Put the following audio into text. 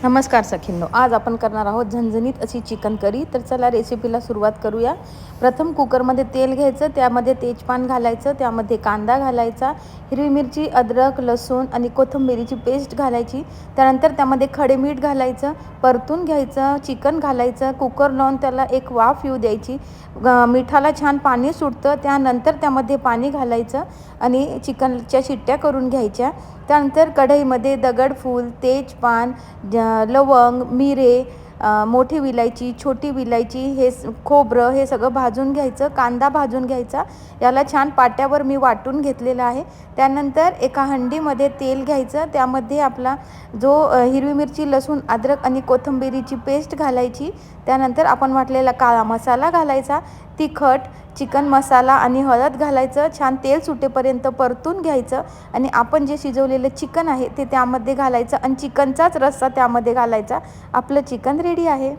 नमस्कार सखींनो, आज आपण करणार आहोत झणझणीत अशी चिकन करी। तर चला रेसिपीला सुरुवात करूया। प्रथम कुकरमध्ये तेल घ्यायचं, त्यामध्ये तेजपान घालायचं, त्यामध्ये कांदा घालायचा, हिरवी मिरची, अद्रक, लसूण आणि कोथिंबीरीची पेस्ट घालायची। त्यानंतर त्यामध्ये खडे मीठ घालायचं, परतून घ्यायचं, चिकन घालायचं, कुकर लावून त्याला एक वाफ येऊ द्यायची। मिठाला छान पाणी सुटतं, त्यानंतर त्यामध्ये पाणी घालायचं आणि चिकनच्या शिट्ट्या करून घ्यायच्या। त्यानंतर कढईमध्ये दगडफूल, तेजपान, लवंग, मिरे, मोठी विलायची, छोटी विलायची, हे खोबरं हे सगळं भाजून घ्यायचं। कांदा भाजून घ्यायचा, याला छान पाट्यावर मी वाटून घेतलेलं आहे। त्यानंतर एका हंडीमध्ये तेल घ्यायचं, त्यामध्ये आपला जो हिरवी मिरची, लसूण, अद्रक आणि कोथिंबीरीची पेस्ट घालायची। त्यानंतर आपण वाटलेला काळा मसाला घालायचा, तिखट, चिकन मसाला आणि हळद घालायचं। छान तेल सुटेपर्यंत परतून घ्यायचं आणि आपण जे शिजवलेलं चिकन आहे ते त्यामध्ये घालायचं आणि चिकनचाच रस्सा त्यामध्ये घालायचा। आपलं चिकन रेडी आहे।